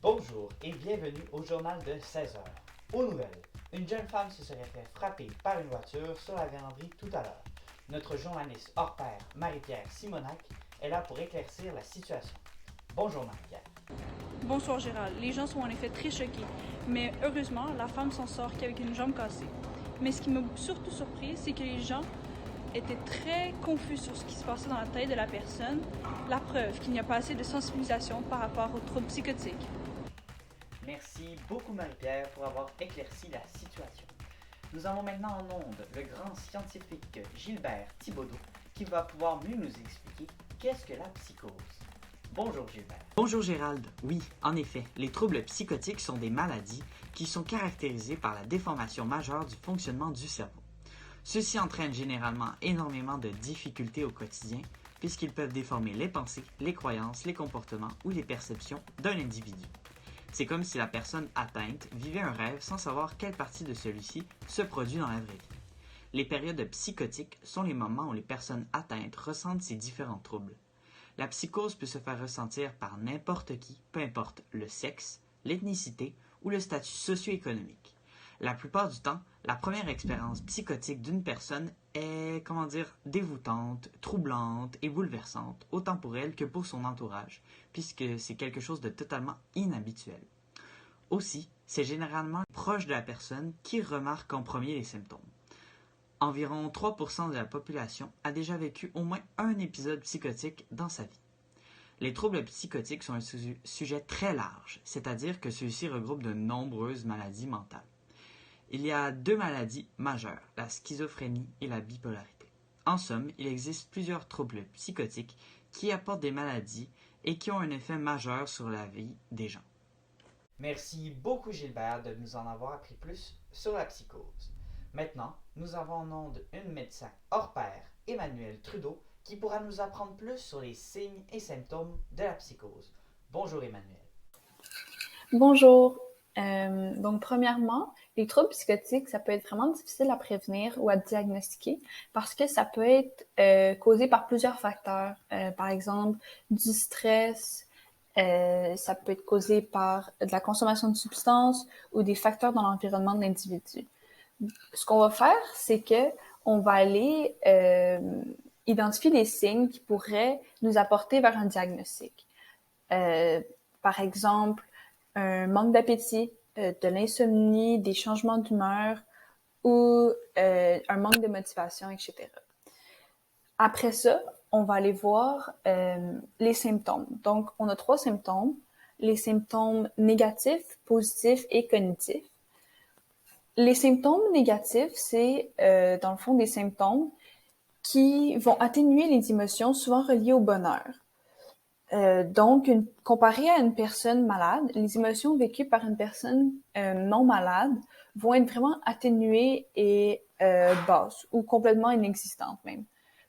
Bonjour et bienvenue au journal de 16 heures. Aux nouvelles, une jeune femme se serait fait frapper par une voiture sur la véranderie tout à l'heure. Notre journaliste hors pair, Marie-Pierre Simonac, est là pour éclaircir la situation. Bonjour Marie-Pierre. Bonsoir Gérald, les gens sont en effet très choqués, mais heureusement, la femme s'en sort qu'avec une jambe cassée. Mais ce qui m'a surtout surpris, c'est que les gens étaient très confus sur ce qui se passait dans la tête de la personne, la preuve qu'il n'y a pas assez de sensibilisation par rapport aux troubles psychotiques. Merci beaucoup Marie-Pierre pour avoir éclairci la situation. Nous avons maintenant en onde le grand scientifique Gilbert Thibaudot qui va pouvoir mieux nous expliquer qu'est-ce que la psychose. Bonjour Gilbert. Bonjour Gérald. Oui, en effet, les troubles psychotiques sont des maladies qui sont caractérisées par la déformation majeure du fonctionnement du cerveau. Ceci entraîne généralement énormément de difficultés au quotidien puisqu'ils peuvent déformer les pensées, les croyances, les comportements ou les perceptions d'un individu. C'est comme si la personne atteinte vivait un rêve sans savoir quelle partie de celui-ci se produit dans la vraie vie. Les périodes psychotiques sont les moments où les personnes atteintes ressentent ces différents troubles. La psychose peut se faire ressentir par n'importe qui, peu importe le sexe, l'ethnicité ou le statut socio-économique. La plupart du temps, la première expérience psychotique d'une personne est, dévoutante, troublante et bouleversante, autant pour elle que pour son entourage, puisque c'est quelque chose de totalement inhabituel. Aussi, c'est généralement proche de la personne qui remarque en premier les symptômes. Environ 3% de la population a déjà vécu au moins un épisode psychotique dans sa vie. Les troubles psychotiques sont un sujet très large, c'est-à-dire que ceux-ci regroupent de nombreuses maladies mentales. Il y a deux maladies majeures, la schizophrénie et la bipolarité. En somme, il existe plusieurs troubles psychotiques qui apportent des maladies et qui ont un effet majeur sur la vie des gens. Merci beaucoup Gilbert de nous en avoir appris plus sur la psychose. Maintenant, nous avons en onde une médecin hors pair, Emmanuel Trudeau, qui pourra nous apprendre plus sur les signes et symptômes de la psychose. Bonjour Emmanuel. Bonjour. Premièrement, les troubles psychotiques, ça peut être vraiment difficile à prévenir ou à diagnostiquer parce que ça peut être causé par plusieurs facteurs. Par exemple, du stress, ça peut être causé par de la consommation de substances ou des facteurs dans l'environnement de l'individu. Ce qu'on va faire, c'est que on va aller identifier des signes qui pourraient nous apporter vers un diagnostic. Par exemple, un manque d'appétit, de l'insomnie, des changements d'humeur ou un manque de motivation, etc. Après ça, on va aller voir les symptômes. Donc, on a 3 symptômes, les symptômes négatifs, positifs et cognitifs. Les symptômes négatifs, c'est dans le fond des symptômes qui vont atténuer les émotions souvent reliées au bonheur. Comparé à une personne malade, les émotions vécues par une personne non malade vont être vraiment atténuées et basses ou complètement inexistantes même.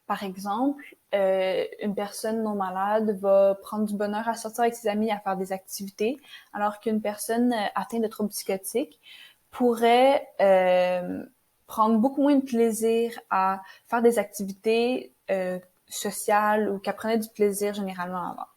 Par exemple, une personne non malade va prendre du bonheur à sortir avec ses amis, à faire des activités, alors qu'une personne atteinte de troubles psychotiques pourrait prendre beaucoup moins de plaisir à faire des activités sociales ou qu'elle prenait du plaisir généralement avant.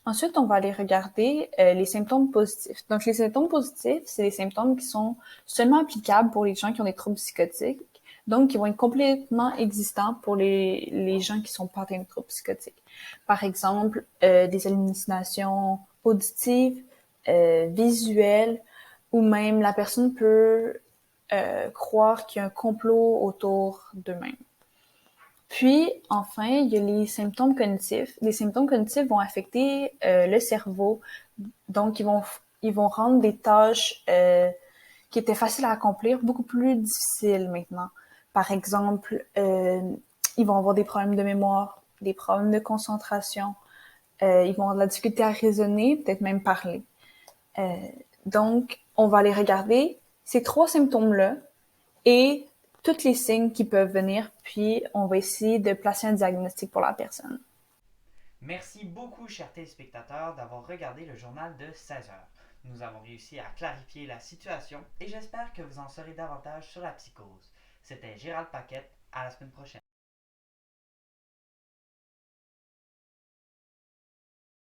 Ensuite, on va aller regarder les symptômes positifs. Donc, les symptômes positifs, c'est les symptômes qui sont seulement applicables pour les gens qui ont des troubles psychotiques, donc qui vont être complètement existants pour les gens qui sont pas atteints de troubles psychotiques. Par exemple, des hallucinations auditives, visuelles, ou même la personne peut croire qu'il y a un complot autour d'eux-mêmes. Puis, enfin, il y a les symptômes cognitifs. Les symptômes cognitifs vont affecter le cerveau. Donc, ils vont rendre des tâches qui étaient faciles à accomplir beaucoup plus difficiles maintenant. Par exemple, ils vont avoir des problèmes de mémoire, des problèmes de concentration. Ils vont avoir de la difficulté à raisonner, peut-être même parler. Donc, on va aller regarder ces 3 symptômes-là et tous les signes qui peuvent venir, puis on va essayer de placer un diagnostic pour la personne. Merci beaucoup, chers téléspectateurs, d'avoir regardé le journal de 16 heures. Nous avons réussi à clarifier la situation et j'espère que vous en saurez davantage sur la psychose. C'était Gérald Paquette, à la semaine prochaine.